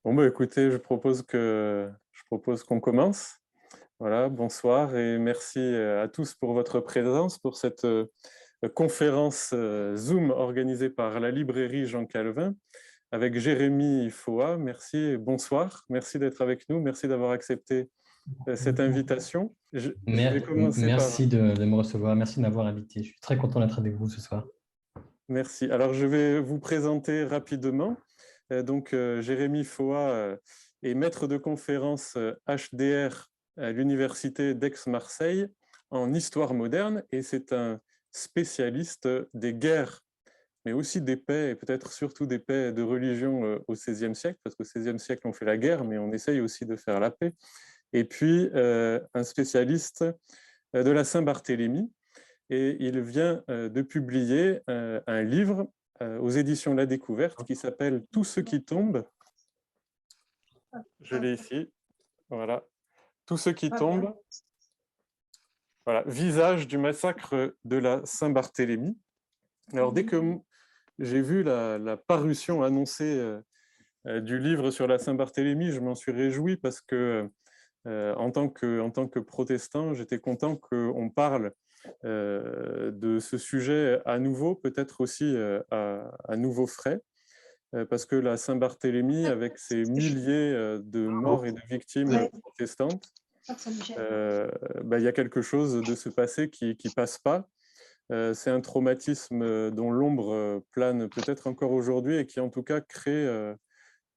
Bon, bah, écoutez, je propose qu'on commence. Voilà, bonsoir et merci à tous pour votre présence pour cette conférence Zoom organisée par la librairie Jean Calvin avec Jérémy Foa. Merci et bonsoir. Merci d'être avec nous. Merci d'avoir accepté cette invitation. Je vais commencer par... Merci de me recevoir, merci de m'avoir invité. Je suis très content d'être avec vous ce soir. Merci. Alors, je vais vous présenter rapidement. Jérémy Foa est maître de conférence HDR à l'Université d'Aix-Marseille en histoire moderne et c'est un spécialiste des guerres, mais aussi des paix et peut-être surtout des paix de religion au XVIe siècle, parce qu'au XVIe siècle, on fait la guerre, mais on essaye aussi de faire la paix. Et puis, un spécialiste de la Saint-Barthélemy, et il vient de publier un livre aux éditions La Découverte qui s'appelle « Tout ce qui tombe ». Je l'ai ici, voilà. « Tout ce qui tombe », voilà, visage du massacre de la Saint-Barthélemy. Alors, dès que j'ai vu la parution annoncée du livre sur la Saint-Barthélemy, je m'en suis réjoui parce que, en tant que protestant, j'étais content qu'on parle de ce sujet à nouveau, peut-être aussi à nouveau frais, parce que la Saint-Barthélemy, avec ses milliers de morts et de victimes protestantes, il y a quelque chose de ce passé qui passe pas. C'est un traumatisme dont l'ombre plane peut-être encore aujourd'hui et qui en tout cas crée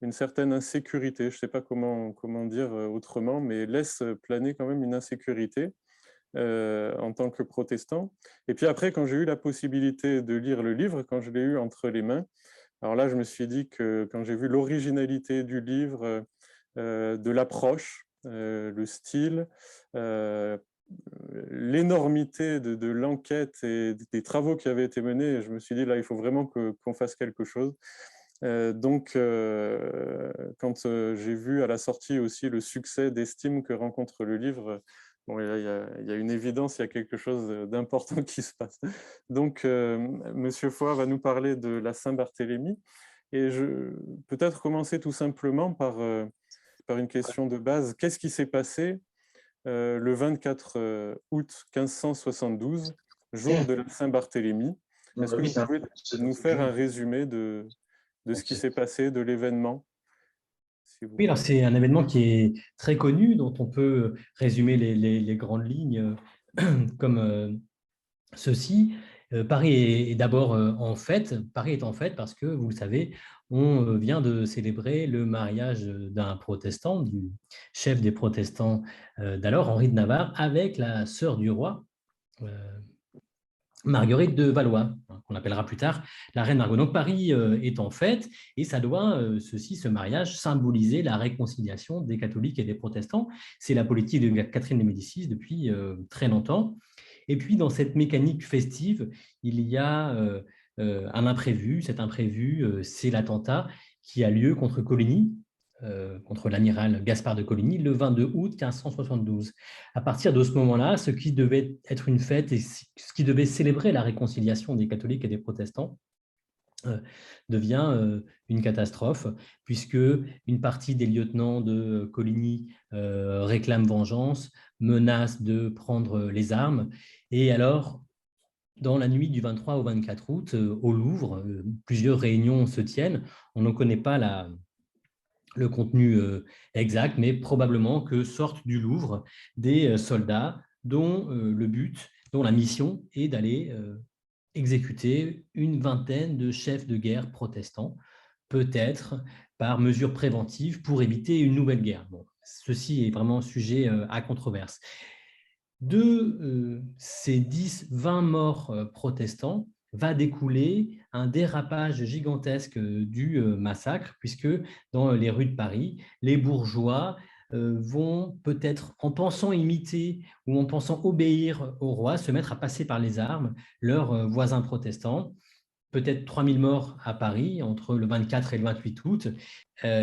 une certaine insécurité. Je ne sais pas comment dire autrement, mais laisse planer quand même une insécurité en tant que protestant. Et puis après, quand j'ai eu la possibilité de lire le livre, quand je l'ai eu entre les mains, alors là, je me suis dit que quand j'ai vu l'originalité du livre, de l'approche, le style, l'énormité de l'enquête et des travaux qui avaient été menés, je me suis dit, là, il faut vraiment qu'on fasse quelque chose. Quand j'ai vu à la sortie aussi le succès d'estime que rencontre le livre, bon, il y a une évidence, il y a quelque chose d'important qui se passe. Donc, Monsieur Foy va nous parler de la Saint-Barthélemy. Et peut-être commencer tout simplement par une question de base. Qu'est-ce qui s'est passé le 24 août 1572, jour de la Saint-Barthélemy? Est-ce que vous pouvez nous faire un résumé de ce qui s'est passé, de l'événement, si vous Oui, alors voulez? c'est un événement qui est très connu, dont on peut résumer les grandes lignes comme ceci. Paris est d'abord en fête. Paris est en fête parce que, vous le savez, on vient de célébrer le mariage d'un protestant, du chef des protestants d'alors, Henri de Navarre, avec la sœur du roi, Marguerite de Valois, qu'on appellera plus tard la reine Margot. Donc Paris est en fête et ça doit, ce mariage, symboliser la réconciliation des catholiques et des protestants. C'est la politique de Catherine de Médicis depuis très longtemps. Et puis dans cette mécanique festive, il y a un imprévu. Cet imprévu, c'est l'attentat qui a lieu contre Coligny, contre l'amiral Gaspard de Coligny, le 22 août 1572. À partir de ce moment-là, ce qui devait être une fête et ce qui devait célébrer la réconciliation des catholiques et des protestants devient une catastrophe, puisque une partie des lieutenants de Coligny réclament vengeance, menacent de prendre les armes. Et alors, dans la nuit du 23 au 24 août, au Louvre, plusieurs réunions se tiennent. On ne connaît pas le contenu exact, mais probablement que sortent du Louvre des soldats dont le but, dont la mission est d'aller exécuter une vingtaine de chefs de guerre protestants, peut-être par mesure préventive pour éviter une nouvelle guerre. Bon, ceci est vraiment sujet à controverse. De ces 10-20 morts protestants, va découler un dérapage gigantesque du massacre, puisque dans les rues de Paris, les bourgeois vont peut-être, en pensant imiter ou en pensant obéir au roi, se mettre à passer par les armes leurs voisins protestants. Peut-être 3000 morts à Paris entre le 24 et le 28 août.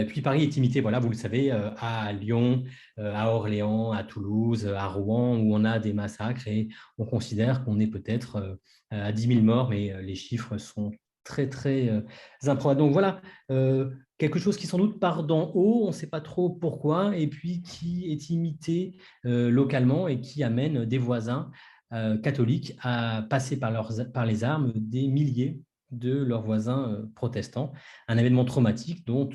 Puis Paris est imité, voilà, vous le savez, à Lyon, à Orléans, à Toulouse, à Rouen, où on a des massacres et on considère qu'on est peut-être à 10 000 morts, mais les chiffres sont très, très improbables. Donc voilà, quelque chose qui sans doute part d'en haut, on ne sait pas trop pourquoi, et puis qui est imité localement et qui amène des voisins catholiques à passer par les armes des milliers de leurs voisins protestants. Un événement traumatique dont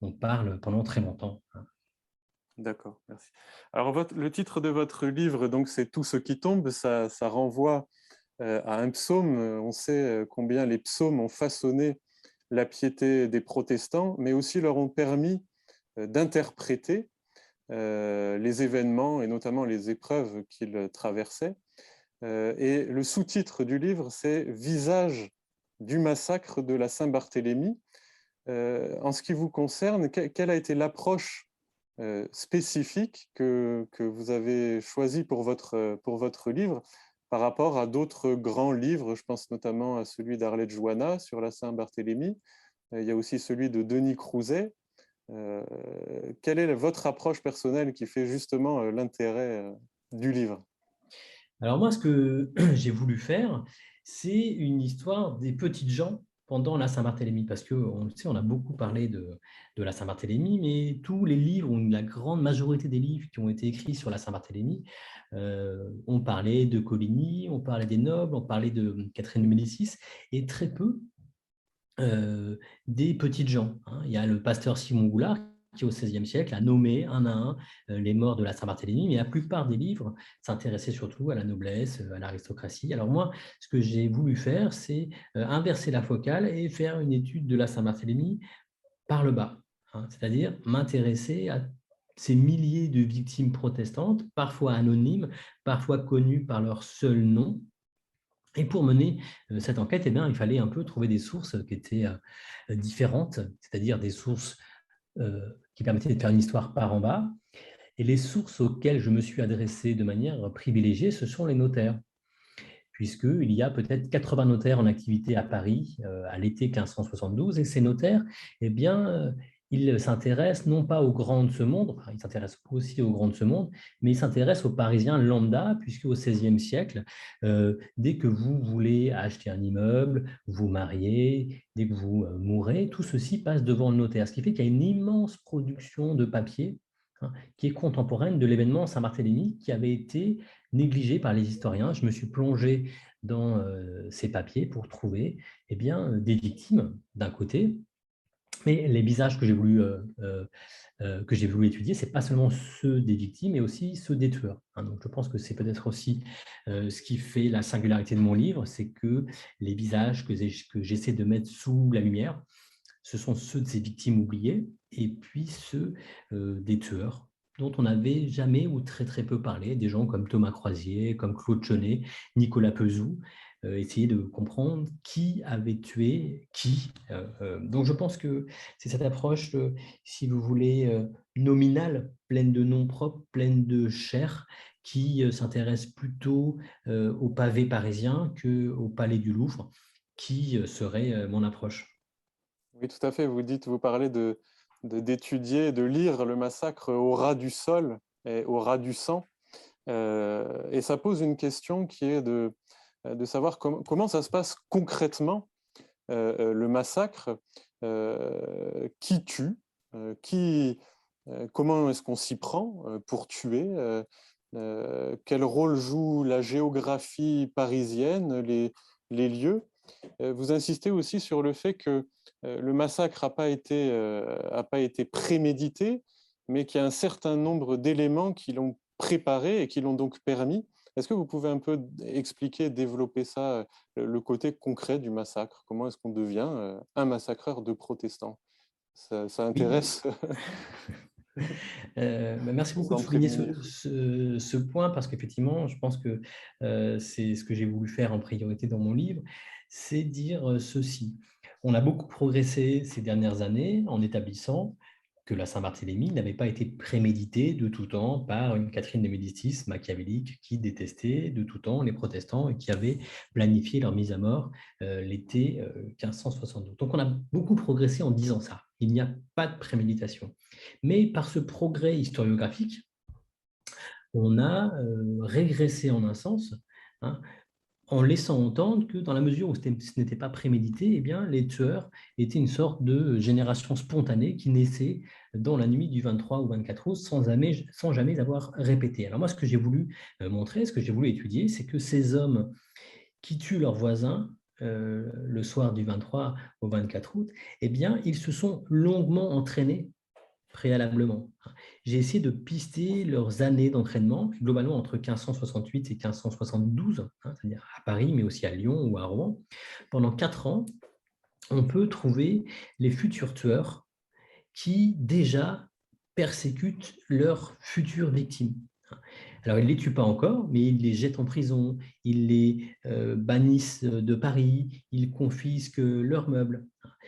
on parle pendant très longtemps. D'accord, merci. Alors, le titre de votre livre, donc, c'est Tout ce qui tombe. Ça renvoie à un psaume. On sait combien les psaumes ont façonné la piété des protestants, mais aussi leur ont permis d'interpréter les événements et notamment les épreuves qu'ils traversaient. Et le sous-titre du livre, c'est Visage du massacre de la Saint-Barthélemy. En ce qui vous concerne, quelle a été l'approche spécifique que vous avez choisie pour votre livre par rapport à d'autres grands livres? Je pense notamment à celui d'Arlette Joanna sur la Saint-Barthélemy. Il y a aussi celui de Denis Crouzet. Quelle est votre approche personnelle qui fait justement l'intérêt du livre? Alors moi, ce que j'ai voulu faire, c'est une histoire des petites gens pendant la Saint-Barthélemy, parce qu'on le sait, on a beaucoup parlé de la Saint-Barthélemy, mais tous les livres, ou la grande majorité des livres qui ont été écrits sur la Saint-Barthélemy, on parlait de Coligny, on parlait des nobles, on parlait de Catherine de Médicis, et très peu des petites gens. Il y a le pasteur Simon Goulard qui, au XVIe siècle, a nommé un à un les morts de la Saint-Barthélemy, mais la plupart des livres s'intéressaient surtout à la noblesse, à l'aristocratie. Alors moi, ce que j'ai voulu faire, c'est inverser la focale et faire une étude de la Saint-Barthélemy par le bas, c'est-à-dire m'intéresser à ces milliers de victimes protestantes, parfois anonymes, parfois connues par leur seul nom. Et pour mener cette enquête, eh bien, il fallait un peu trouver des sources qui étaient différentes, c'est-à-dire des sources qui permettaient de faire une histoire par en bas. Et les sources auxquelles je me suis adressé de manière privilégiée, ce sont les notaires, puisqu'il y a peut-être 80 notaires en activité à Paris à l'été 1572, et ces notaires, eh bien, ils s'intéressent non pas aux grands de ce monde, enfin, ils s'intéressent aussi aux grands de ce monde, mais ils s'intéressent aux Parisiens lambda, puisque au XVIe siècle, dès que vous voulez acheter un immeuble, vous marier, dès que vous mourrez, tout ceci passe devant le notaire, ce qui fait qu'il y a une immense production de papier qui est contemporaine de l'événement Saint-Barthélemy, qui avait été négligé par les historiens. Je me suis plongé dans ces papiers pour trouver eh bien, des victimes d'un côté, mais les visages que j'ai voulu étudier, ce n'est pas seulement ceux des victimes, mais aussi ceux des tueurs. Donc, je pense que c'est peut-être aussi ce qui fait la singularité de mon livre, c'est que les visages que j'essaie de mettre sous la lumière, ce sont ceux de ces victimes oubliées et puis ceux des tueurs dont on n'avait jamais ou très très peu parlé, des gens comme Thomas Croisier, comme Claude Chenet, Nicolas Pezou, essayer de comprendre qui avait tué qui. Donc je pense que c'est cette approche, si vous voulez, nominale, pleine de noms propres, pleine de chair, qui s'intéresse plutôt au pavé parisien qu'au palais du Louvre, qui serait mon approche. Oui, tout à fait. Vous parlez d'étudier, de lire le massacre au ras du sol et au ras du sang. Et ça pose une question qui est de savoir comment ça se passe concrètement, le massacre, qui tue, comment est-ce qu'on s'y prend pour tuer, quel rôle joue la géographie parisienne, les lieux. Vous insistez aussi sur le fait que le massacre a pas été prémédité, mais qu'il y a un certain nombre d'éléments qui l'ont préparé et qui l'ont donc permis. Est-ce que vous pouvez un peu expliquer, développer ça, le côté concret du massacre? Comment est-ce qu'on devient un massacreur de protestants? Ça Oui, intéresse merci beaucoup de sans souligner prévenir. ce point parce qu'effectivement, je pense que c'est ce que j'ai voulu faire en priorité dans mon livre, c'est dire ceci. On a beaucoup progressé ces dernières années en établissant que la Saint-Barthélemy n'avait pas été préméditée de tout temps par une Catherine de Médicis machiavélique qui détestait de tout temps les protestants et qui avait planifié leur mise à mort l'été 1572. Donc on a beaucoup progressé en disant ça. Il n'y a pas de préméditation. Mais par ce progrès historiographique, on a régressé en un sens, hein, en laissant entendre que dans la mesure où ce n'était pas prémédité, eh bien, les tueurs étaient une sorte de génération spontanée qui naissait dans la nuit du 23 ou 24 août sans jamais avoir répété. Alors moi, ce que j'ai voulu montrer, ce que j'ai voulu étudier, c'est que ces hommes qui tuent leurs voisins le soir du 23 au 24 août, eh bien, ils se sont longuement entraînés préalablement. J'ai essayé de pister leurs années d'entraînement, globalement entre 1568 et 1572, c'est-à-dire à Paris, mais aussi à Lyon ou à Rouen. Pendant 4 ans, on peut trouver les futurs tueurs qui déjà persécutent leurs futures victimes. Alors, ils ne les tuent pas encore, mais ils les jettent en prison, ils les bannissent de Paris, ils confisquent leurs meubles.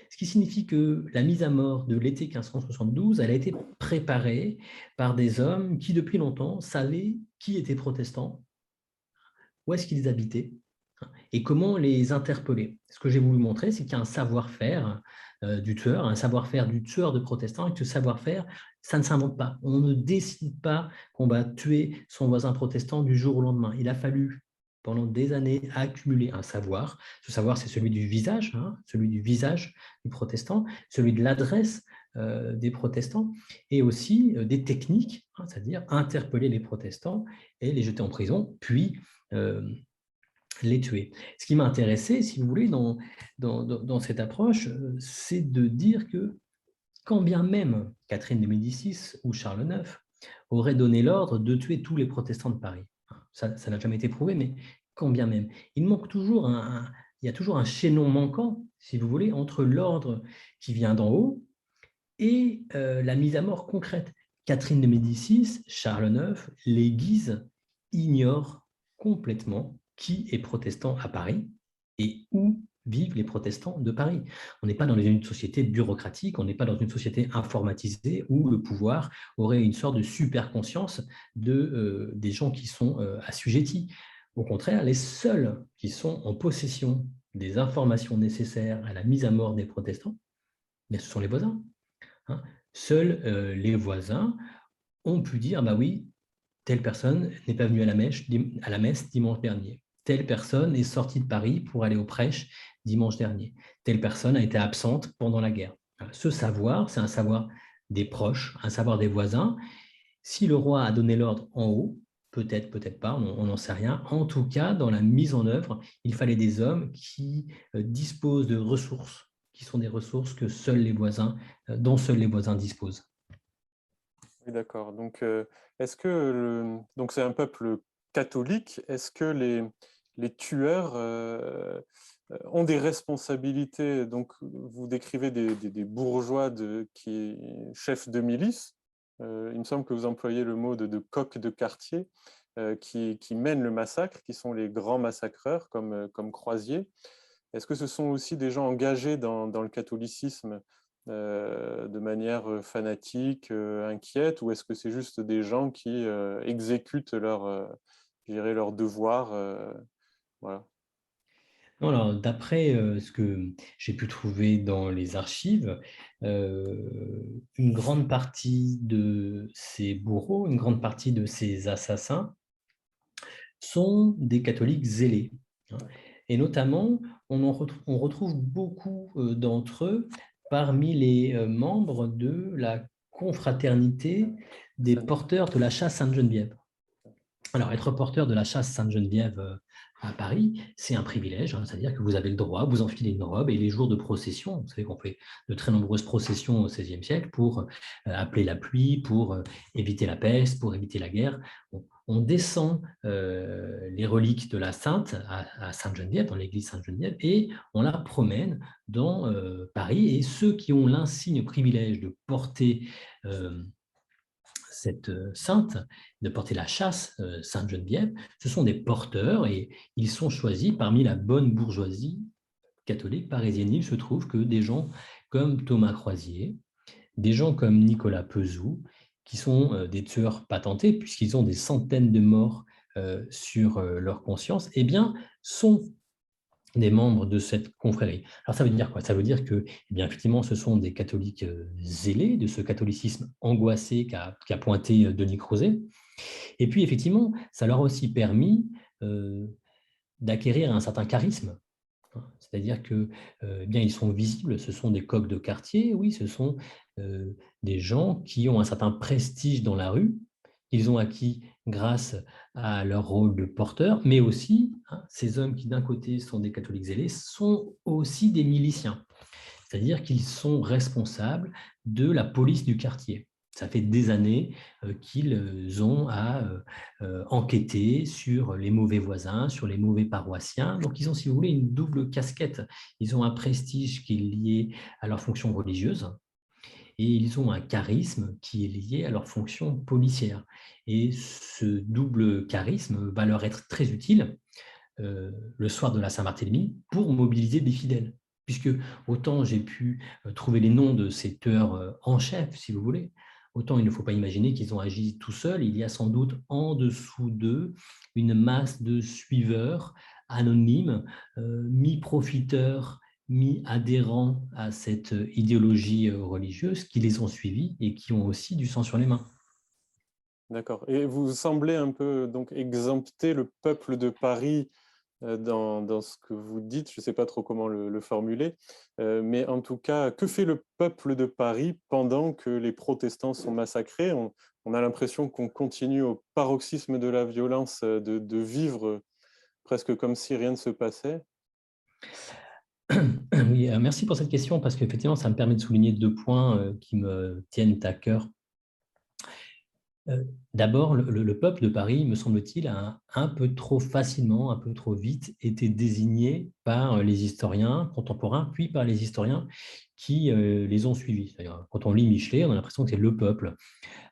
Ce qui signifie que la mise à mort de l'été 1572, elle a été préparée par des hommes qui, depuis longtemps, savaient qui étaient protestants, où est-ce qu'ils habitaient et comment les interpeller. Ce que j'ai voulu montrer, c'est qu'il y a un savoir-faire du tueur, un savoir-faire du tueur de protestants, et que ce savoir-faire, ça ne s'invente pas. On ne décide pas qu'on va tuer son voisin protestant du jour au lendemain. Il a fallu, pendant des années, accumuler un savoir. Ce savoir, c'est celui du visage, celui du visage du protestant, celui de l'adresse des protestants, et aussi des techniques, c'est-à-dire interpeller les protestants et les jeter en prison, puis les tuer. Ce qui m'a intéressé, si vous voulez, dans cette approche, c'est de dire que quand bien même Catherine de Médicis ou Charles IX auraient donné l'ordre de tuer tous les protestants de Paris, ça n'a jamais été prouvé, mais quand bien même, il manque toujours il y a toujours un chaînon manquant, si vous voulez, entre l'ordre qui vient d'en haut et la mise à mort concrète. Catherine de Médicis, Charles IX, les Guises ignorent complètement qui est protestant à Paris et où vivent les protestants de Paris. On n'est pas dans une société bureaucratique, on n'est pas dans une société informatisée où le pouvoir aurait une sorte de super conscience des gens qui sont assujettis. Au contraire, les seuls qui sont en possession des informations nécessaires à la mise à mort des protestants, ce sont les voisins. Seuls les voisins ont pu dire, bah oui, telle personne n'est pas venue à la messe dimanche dernier. Telle personne est sortie de Paris pour aller aux prêches dimanche dernier. Telle personne a été absente pendant la guerre. Ce savoir, c'est un savoir des proches, un savoir des voisins. Si le roi a donné l'ordre en haut, peut-être, peut-être pas, on n'en sait rien. En tout cas, dans la mise en œuvre, il fallait des hommes qui disposent de ressources, qui sont des ressources que dont seuls les voisins disposent. Oui, d'accord. Donc, est-ce que donc c'est un peuple catholique, est-ce que les tueurs ont des responsabilités? Donc, vous décrivez des bourgeois chefs de milice. Il me semble que vous employez le mot de coqs de quartier qui mènent le massacre, qui sont les grands massacreurs comme Croisier. Est-ce que ce sont aussi des gens engagés dans le catholicisme de manière fanatique, inquiète, ou est-ce que c'est juste des gens qui exécutent leur devoir voilà. Alors, d'après ce que j'ai pu trouver dans les archives, une grande partie de ces bourreaux, une grande partie de ces assassins sont des catholiques zélés. Et notamment, on retrouve beaucoup d'entre eux parmi les membres de la confraternité des porteurs de la chasse Sainte-Geneviève. Alors, être porteur de la chasse Sainte-Geneviève à Paris, c'est un privilège, c'est-à-dire que vous avez le droit, vous enfilez une robe et les jours de procession, vous savez qu'on fait de très nombreuses processions au XVIe siècle pour appeler la pluie, pour éviter la peste, pour éviter la guerre. On descend les reliques de la Sainte à Sainte-Geneviève, dans l'église Sainte-Geneviève, et on la promène dans Paris. Et ceux qui ont l'insigne privilège de porter cette sainte, de porter la chasse Sainte-Geneviève, ce sont des porteurs et ils sont choisis parmi la bonne bourgeoisie catholique parisienne. Il se trouve que des gens comme Thomas Croisier, des gens comme Nicolas Pezou, qui sont des tueurs patentés, puisqu'ils ont des centaines de morts sur leur conscience, eh bien, sont des membres de cette confrérie. Alors ça veut dire quoi? Ça veut dire que, eh bien, effectivement, ce sont des catholiques zélés, de ce catholicisme angoissé qu'a pointé Denis Crozet. Et puis, effectivement, ça leur a aussi permis d'acquérir un certain charisme. C'est-à-dire que bien, ils sont visibles, ce sont des coqs de quartier, oui, ce sont des gens qui ont un certain prestige dans la rue, qu'ils ont acquis grâce à leur rôle de porteur, mais aussi, ces hommes qui d'un côté sont des catholiques zélés, sont aussi des miliciens. C'est-à-dire qu'ils sont responsables de la police du quartier. Ça fait des années qu'ils ont à enquêter sur les mauvais voisins, sur les mauvais paroissiens. Donc, ils ont, si vous voulez, une double casquette. Ils ont un prestige qui est lié à leur fonction religieuse et ils ont un charisme qui est lié à leur fonction policière. Et ce double charisme va leur être très utile le soir de la Saint-Barthélemy pour mobiliser des fidèles. Puisque autant j'ai pu trouver les noms de ces tueurs en chef, si vous voulez, autant il ne faut pas imaginer qu'ils ont agi tout seuls. Il y a sans doute en dessous d'eux une masse de suiveurs anonymes, mi-profiteurs, mi-adhérents à cette idéologie religieuse qui les ont suivis et qui ont aussi du sang sur les mains. D'accord. Et vous semblez un peu donc exempter le peuple de Paris dans ce que vous dites, je ne sais pas trop comment le formuler, mais en tout cas, que fait le peuple de Paris pendant que les protestants sont massacrés? On a l'impression qu'on continue au paroxysme de la violence de vivre presque comme si rien ne se passait. Oui, merci pour cette question parce qu'effectivement, ça me permet de souligner 2 points qui me tiennent à cœur. D'abord, le peuple de Paris, me semble-t-il, a un peu trop facilement, un peu trop vite été désigné par les historiens contemporains, puis par les historiens qui les ont suivis. C'est-à-dire, quand on lit Michelet, on a l'impression que c'est le peuple.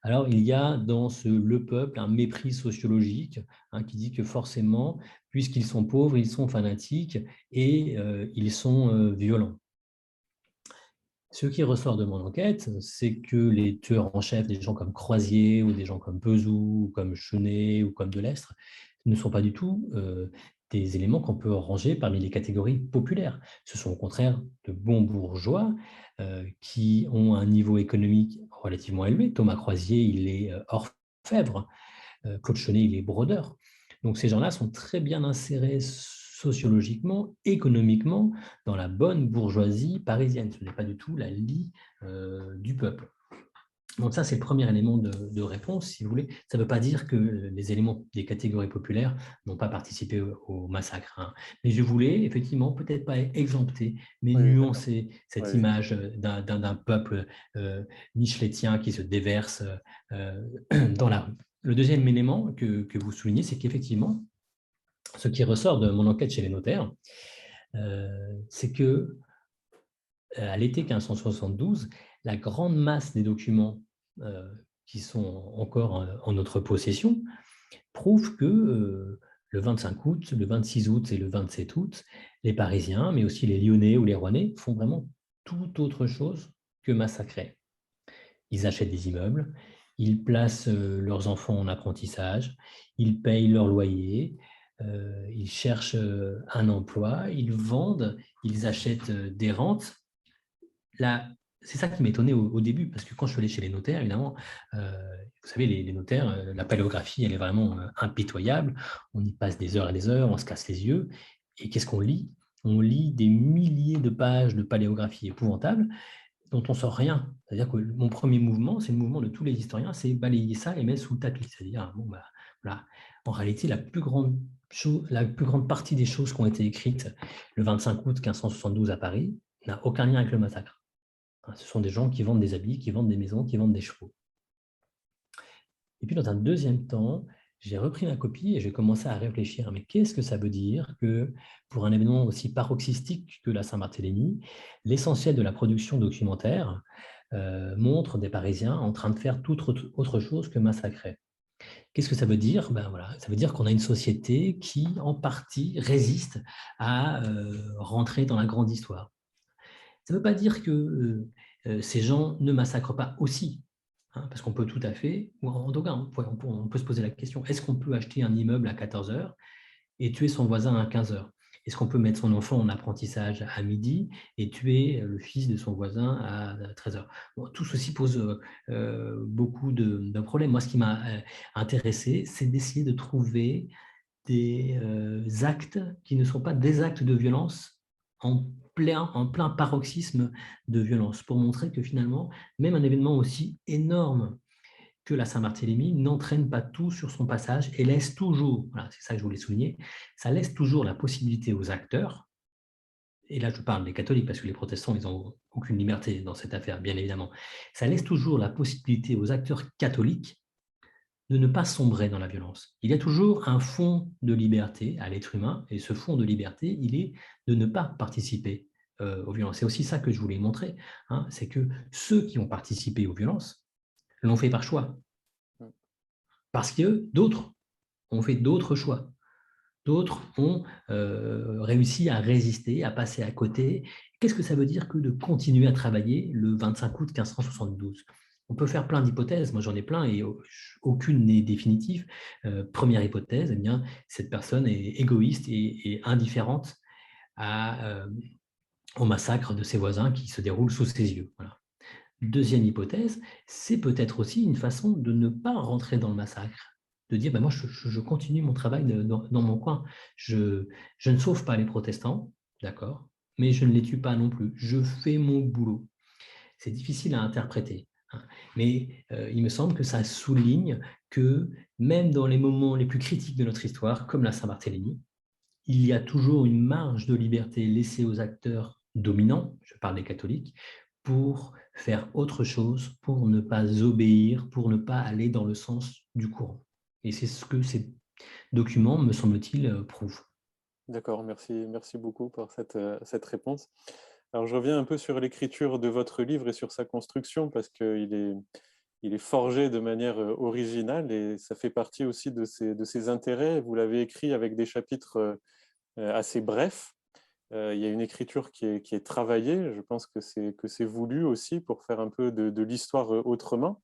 Alors, il y a dans ce le peuple un mépris sociologique qui dit que forcément, puisqu'ils sont pauvres, ils sont fanatiques et ils sont violents. Ce qui ressort de mon enquête, c'est que les tueurs en chef, des gens comme Croisier ou des gens comme Pezou, ou comme Chenet ou comme Delestre, ne sont pas du tout des éléments qu'on peut ranger parmi les catégories populaires. Ce sont au contraire de bons bourgeois qui ont un niveau économique relativement élevé. Thomas Croisier, il est orfèvre. Claude Chenet, il est brodeur. Donc ces gens-là sont très bien insérés sociologiquement, économiquement, dans la bonne bourgeoisie parisienne. Ce n'est pas du tout la lie du peuple. Donc ça, c'est le premier élément de réponse, si vous voulez. Ça ne veut pas dire que les éléments des catégories populaires n'ont pas participé au massacre. Mais je voulais effectivement peut-être pas exempter, mais Oui, oui, d'accord. nuancer cette Oui, oui. image d'un peuple micheletien qui se déverse dans la rue. Le deuxième élément que vous soulignez, c'est qu'effectivement, ce qui ressort de mon enquête chez les notaires, c'est que à l'été 1572, la grande masse des documents qui sont encore en notre possession prouve que le 25 août, le 26 août et le 27 août, les Parisiens, mais aussi les Lyonnais ou les Rouennais, font vraiment tout autre chose que massacrer. Ils achètent des immeubles, ils placent leurs enfants en apprentissage, ils payent leur loyer, ils cherchent un emploi, ils vendent, ils achètent des rentes. Là, c'est ça qui m'étonnait au début, parce que quand je suis allé chez les notaires, évidemment, vous savez, les notaires, la paléographie, elle est vraiment impitoyable. On y passe des heures et des heures, on se casse les yeux. Et qu'est-ce qu'on lit? On lit des milliers de pages de paléographie épouvantables dont on ne sort rien. C'est-à-dire que mon premier mouvement, c'est le mouvement de tous les historiens, c'est balayer ça et mettre sous le tapis. C'est-à-dire, bon, bah, voilà. En réalité, la plus grande partie des choses qui ont été écrites le 25 août 1572 à Paris n'a aucun lien avec le massacre. Ce sont des gens qui vendent des habits, qui vendent des maisons, qui vendent des chevaux. Et puis, dans un deuxième temps, j'ai repris ma copie et j'ai commencé à réfléchir, mais qu'est-ce que ça veut dire que pour un événement aussi paroxystique que la Saint-Barthélemy, l'essentiel de la production documentaire montre des Parisiens en train de faire toute autre chose que massacrer. Qu'est-ce que ça veut dire? Ben voilà, ça veut dire qu'on a une société qui, en partie, résiste à rentrer dans la grande histoire. Ça ne veut pas dire que ces gens ne massacrent pas aussi. Parce qu'on peut tout à fait, ou en tout cas, on peut se poser la question, est-ce qu'on peut acheter un immeuble à 14 heures et tuer son voisin à 15 heures? Est-ce qu'on peut mettre son enfant en apprentissage à midi et tuer le fils de son voisin à 13 heures? Bon, tout ceci pose beaucoup de problèmes. Moi, ce qui m'a intéressé, c'est d'essayer de trouver des actes qui ne sont pas des actes de violence en plein paroxysme de violence, pour montrer que finalement, même un événement aussi énorme que la Saint-Barthélemy n'entraîne pas tout sur son passage et laisse toujours, voilà, c'est ça que je voulais souligner, ça laisse toujours la possibilité aux acteurs, et là je parle des catholiques parce que les protestants, ils n'ont aucune liberté dans cette affaire, bien évidemment, ça laisse toujours la possibilité aux acteurs catholiques de ne pas sombrer dans la violence. Il y a toujours un fond de liberté à l'être humain, et ce fond de liberté, il est de ne pas participer aux violences. C'est aussi ça que je voulais montrer, hein, c'est que ceux qui ont participé aux violences l'ont fait par choix, parce que d'autres ont fait d'autres choix. D'autres ont réussi à résister, à passer à côté. Qu'est-ce que ça veut dire que de continuer à travailler le 25 août 1572? On peut faire plein d'hypothèses, moi j'en ai plein et aucune n'est définitive. Première hypothèse, eh bien, cette personne est égoïste et indifférente au massacre de ses voisins qui se déroule sous ses yeux. Voilà. Deuxième hypothèse, c'est peut-être aussi une façon de ne pas rentrer dans le massacre, de dire ben moi je continue mon travail dans mon coin, je ne sauve pas les protestants, d'accord, mais je ne les tue pas non plus, je fais mon boulot. C'est difficile à interpréter, hein, mais il me semble que ça souligne que même dans les moments les plus critiques de notre histoire, comme la Saint-Barthélemy, il y a toujours une marge de liberté laissée aux acteurs dominants, je parle des catholiques, pour faire autre chose, pour ne pas obéir, pour ne pas aller dans le sens du courant. Et c'est ce que ces documents, me semble-t-il, prouvent. D'accord, merci beaucoup pour cette réponse. Alors, je reviens un peu sur l'écriture de votre livre et sur sa construction, parce il est forgé de manière originale et ça fait partie aussi de ses intérêts. Vous l'avez écrit avec des chapitres assez brefs. Il y a une écriture qui est travaillée. Je pense que c'est voulu aussi pour faire un peu de l'histoire autrement.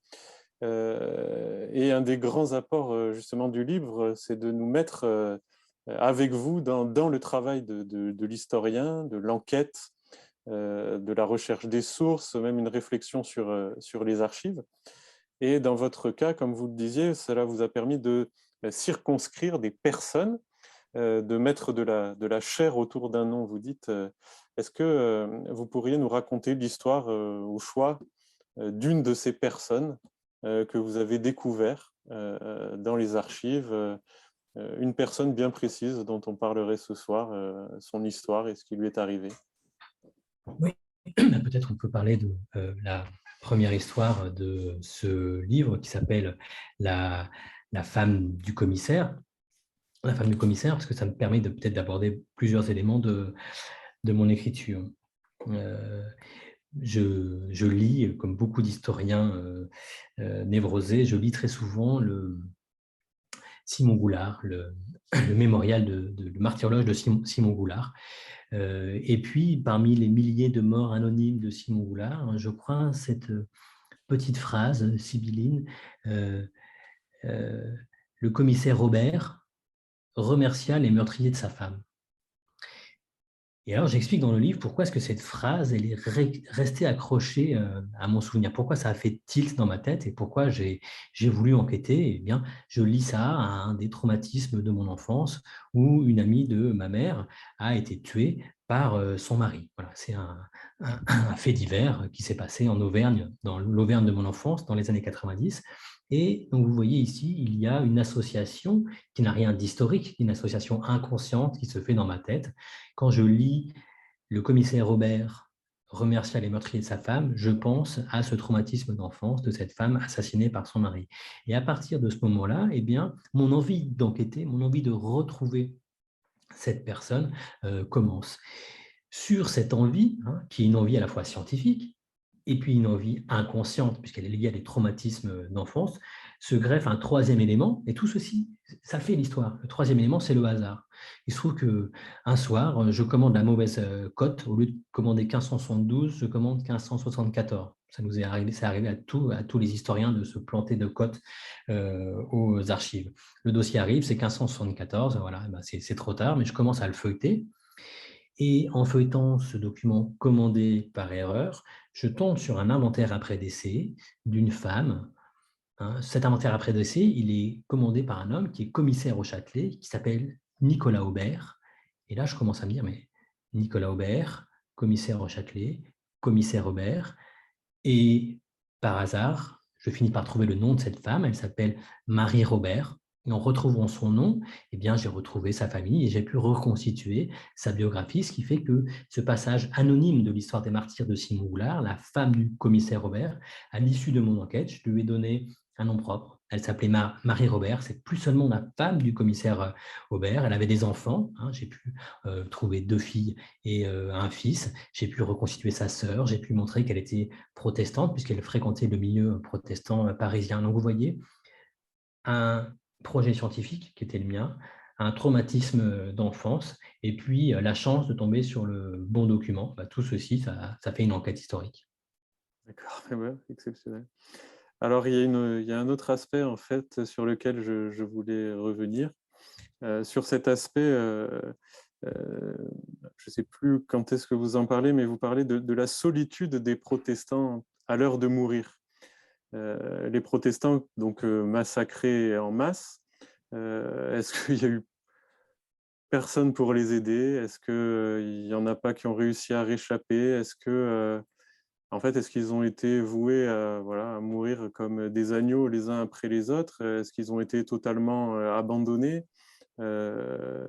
Et un des grands apports justement du livre, c'est de nous mettre avec vous dans le travail de l'historien, de l'enquête, de la recherche des sources, même une réflexion sur les archives. Et dans votre cas, comme vous le disiez, cela vous a permis de circonscrire des personnes, de mettre de la chair autour d'un nom. Vous dites, est-ce que vous pourriez nous raconter l'histoire au choix d'une de ces personnes que vous avez découvert dans les archives, une personne bien précise dont on parlerait ce soir, son histoire et ce qui lui est arrivé? Oui, peut-être on peut parler de la première histoire de ce livre qui s'appelle la femme du commissaire. La femme du commissaire, parce que ça me permet peut-être d'aborder plusieurs éléments de mon écriture. Je lis, comme beaucoup d'historiens névrosés, je lis très souvent Simon Goulard, le mémorial le martyrologe de Simon Goulard. Et puis, parmi les milliers de morts anonymes de Simon Goulard, je crois cette petite phrase sibylline, le commissaire Robert remercia les meurtriers de sa femme. Et alors, j'explique dans le livre pourquoi est-ce que cette phrase, elle est restée accrochée à mon souvenir, pourquoi ça a fait tilt dans ma tête et pourquoi j'ai voulu enquêter. Eh bien, je lis ça à un des traumatismes de mon enfance où une amie de ma mère a été tuée par son mari. Voilà, c'est un fait divers qui s'est passé en Auvergne, dans l'Auvergne de mon enfance, dans les années 90. Et donc, vous voyez ici, il y a une association qui n'a rien d'historique, une association inconsciente qui se fait dans ma tête. Quand je lis le commissaire Robert remercier les meurtriers de sa femme, je pense à ce traumatisme d'enfance de cette femme assassinée par son mari. Et à partir de ce moment-là, eh bien, mon envie d'enquêter, mon envie de retrouver cette personne commence. Sur cette envie, hein, qui est une envie à la fois scientifique, et puis une envie inconsciente, puisqu'elle est liée à des traumatismes d'enfance, se greffe un troisième élément, et tout ceci, ça fait l'histoire. Le troisième élément, c'est le hasard. Il se trouve qu'un soir, je commande la mauvaise cote, au lieu de commander 1572, je commande 1574. Ça nous est arrivé, c'est arrivé à tous les historiens de se planter de cote aux archives. Le dossier arrive, c'est 1574, voilà, ben c'est trop tard, mais je commence à le feuilleter. Et en feuilletant ce document commandé par erreur, je tombe sur un inventaire après décès d'une femme hein. Cet inventaire après décès, il est commandé par un homme qui est commissaire au Châtelet, qui s'appelle Nicolas Aubert. Et là, je commence à me dire, mais Nicolas Aubert, commissaire au Châtelet, commissaire Aubert, et par hasard, je finis par trouver le nom de cette femme, elle s'appelle Marie Robert. Et en retrouvant son nom, eh bien, j'ai retrouvé sa famille et j'ai pu reconstituer sa biographie, ce qui fait que ce passage anonyme de l'histoire des martyrs de Simon Goulard, la femme du commissaire Robert, à l'issue de mon enquête, je lui ai donné un nom propre. Elle s'appelait Marie Robert, c'est plus seulement la femme du commissaire Aubert, elle avait des enfants, hein, j'ai pu trouver 2 filles et un fils, j'ai pu reconstituer sa sœur, j'ai pu montrer qu'elle était protestante, puisqu'elle fréquentait le milieu protestant parisien. Donc, vous voyez, un projet scientifique qui était le mien, un traumatisme d'enfance, et puis la chance de tomber sur le bon document. Tout ceci, ça fait une enquête historique. D'accord, ouais, exceptionnel. Alors, il y a un autre aspect, en fait, sur lequel je voulais revenir. Sur cet aspect, je ne sais plus quand est-ce que vous en parlez, mais vous parlez de la solitude des protestants à l'heure de mourir. Les protestants, donc massacrés en masse, est-ce qu'il y a eu personne pour les aider? Est-ce qu'il n'y en a pas qui ont réussi à réchapper? En fait, est-ce qu'ils ont été voués à, voilà, à mourir comme des agneaux les uns après les autres? Est-ce qu'ils ont été totalement abandonnés? Euh,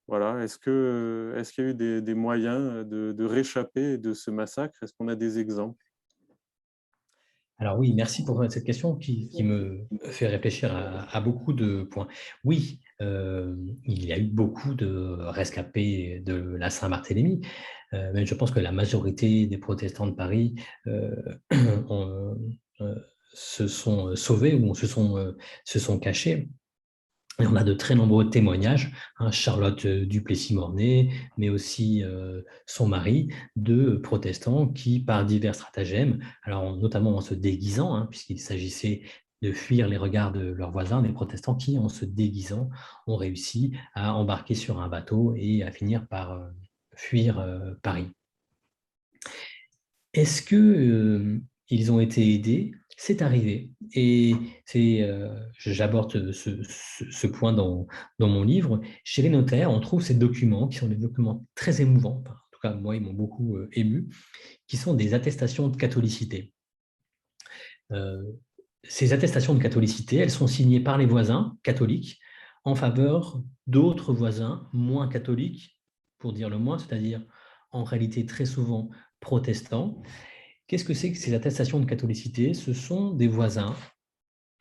voilà. Est-ce qu'il y a eu des moyens de réchapper de ce massacre? Est-ce qu'on a des exemples? Alors oui, merci pour cette question qui me fait réfléchir à beaucoup de points. Oui, il y a eu beaucoup de rescapés de la Saint-Barthélemy, mais je pense que la majorité des protestants de Paris ont, se sont sauvés ou se sont cachés. Et on a de très nombreux témoignages, hein, Charlotte Duplessis-Mornay, mais aussi son mari, de protestants qui, par divers stratagèmes, alors notamment en se déguisant, hein, puisqu'il s'agissait de fuir les regards de leurs voisins, des protestants qui, en se déguisant, ont réussi à embarquer sur un bateau et à finir par fuir Paris. Est-ce que ils ont été aidés? C'est arrivé et j'aborde ce point dans mon livre. Chez les notaires, on trouve ces documents qui sont des documents très émouvants, enfin, en tout cas moi, ils m'ont beaucoup ému, qui sont des attestations de catholicité. Ces attestations de catholicité, elles sont signées par les voisins catholiques en faveur d'autres voisins moins catholiques, pour dire le moins, c'est-à-dire en réalité très souvent protestants. Qu'est-ce que c'est que ces attestations de catholicité? Ce sont des voisins,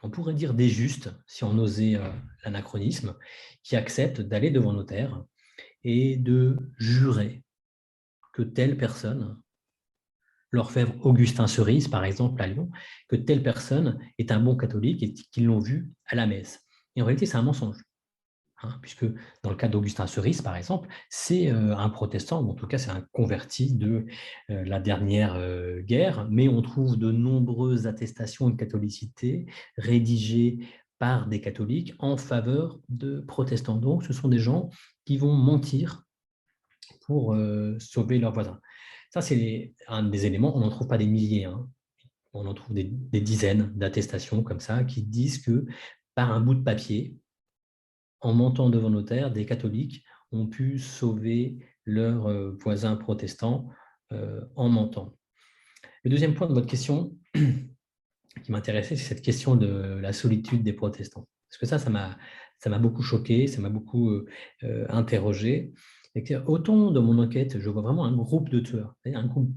on pourrait dire des justes, si on osait l'anachronisme, qui acceptent d'aller devant notaire et de jurer que telle personne, l'orfèvre Augustin Cerise, par exemple, à Lyon, que telle personne est un bon catholique et qu'ils l'ont vu à la messe. Et en réalité, c'est un mensonge. Hein, puisque dans le cas d'Augustin Cerise, par exemple, c'est un protestant, ou en tout cas c'est un converti de la dernière guerre, mais on trouve de nombreuses attestations de catholicité rédigées par des catholiques en faveur de protestants. Donc ce sont des gens qui vont mentir pour sauver leurs voisins. Ça, c'est un des éléments, on n'en trouve pas des milliers, hein. On en trouve des dizaines d'attestations comme ça qui disent que par un bout de papier, en mentant devant notaire, des catholiques ont pu sauver leurs voisins protestants en mentant. Le deuxième point de votre question qui m'intéressait, c'est cette question de la solitude des protestants. Parce que ça m'a beaucoup choqué, ça m'a beaucoup interrogé. Et autant dans mon enquête, je vois vraiment un groupe de tueurs, un groupe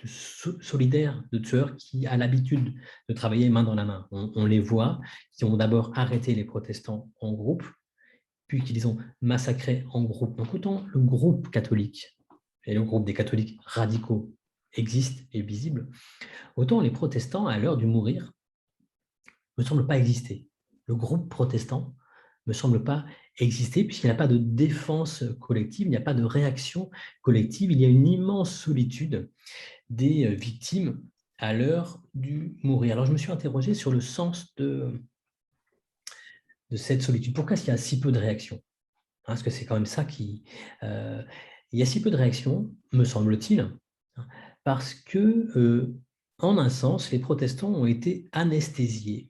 solidaire de tueurs qui a l'habitude de travailler main dans la main. On les voit, qui ont d'abord arrêté les protestants en groupe, puis qu'ils ont massacré en groupe. Donc autant le groupe catholique et le groupe des catholiques radicaux existe et est visible, autant les protestants, à l'heure du mourir, ne semblent pas exister. Le groupe protestant ne semble pas exister puisqu'il n'y a pas de défense collective, il n'y a pas de réaction collective, il y a une immense solitude des victimes à l'heure du mourir. Alors je me suis interrogé sur le sens de cette solitude. Pourquoi est-ce qu'il y a si peu de réactions? Parce que c'est quand même ça qui... il y a si peu de réactions, me semble-t-il, parce que, en un sens, les protestants ont été anesthésiés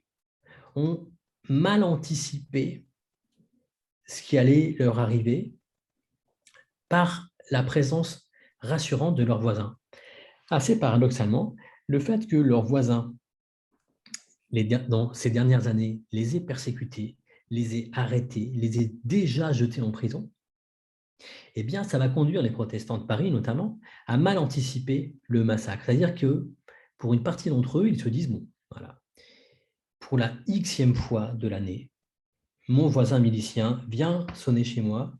ont mal anticipé ce qui allait leur arriver par la présence rassurante de leurs voisins. Assez paradoxalement, le fait que leurs voisins, dans ces dernières années, les aient persécutés, les aient arrêtés, les aient déjà jetés en prison, eh bien, ça va conduire les protestants de Paris, notamment, à mal anticiper le massacre. C'est-à-dire que, pour une partie d'entre eux, ils se disent, bon, voilà, pour la xème fois de l'année, mon voisin milicien vient sonner chez moi,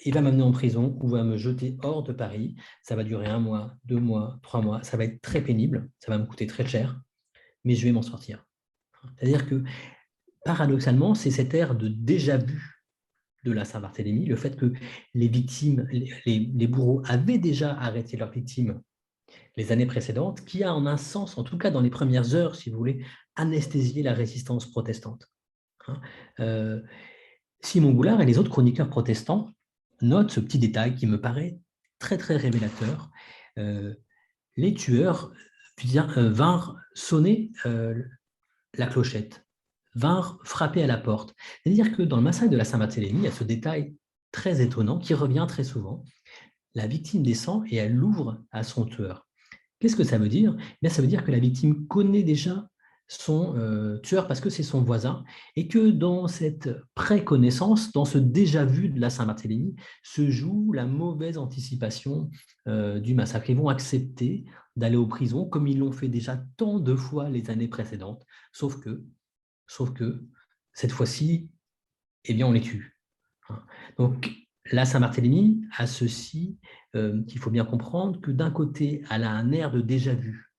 il va m'amener en prison ou va me jeter hors de Paris. Ça va durer 1 mois, 2 mois, 3 mois. Ça va être très pénible, ça va me coûter très cher, mais je vais m'en sortir. C'est-à-dire que, paradoxalement, c'est cette ère de déjà-vu de la Saint-Barthélemy, le fait que les victimes, les bourreaux avaient déjà arrêté leurs victimes les années précédentes, qui a en un sens, en tout cas dans les premières heures, si vous voulez, anesthésié la résistance protestante. Simon Goulard et les autres chroniqueurs protestants notent ce petit détail qui me paraît très, très révélateur. Les tueurs vinrent sonner la clochette, vinrent frapper à la porte. C'est-à-dire que dans le massacre de la Saint-Barthélemy, il y a ce détail très étonnant qui revient très souvent. La victime descend et elle l'ouvre à son tueur. Qu'est-ce que ça veut dire? Bien, ça veut dire que la victime connaît déjà son tueur parce que c'est son voisin et que dans cette préconnaissance, dans ce déjà-vu de la Saint-Barthélemy, se joue la mauvaise anticipation du massacre. Ils vont accepter d'aller aux prisons comme ils l'ont fait déjà tant de fois les années précédentes, sauf que cette fois-ci, eh bien, on les tue. Donc, la Saint-Barthélemy a ceci qu'il faut bien comprendre, que d'un côté, elle a un air de déjà-vu,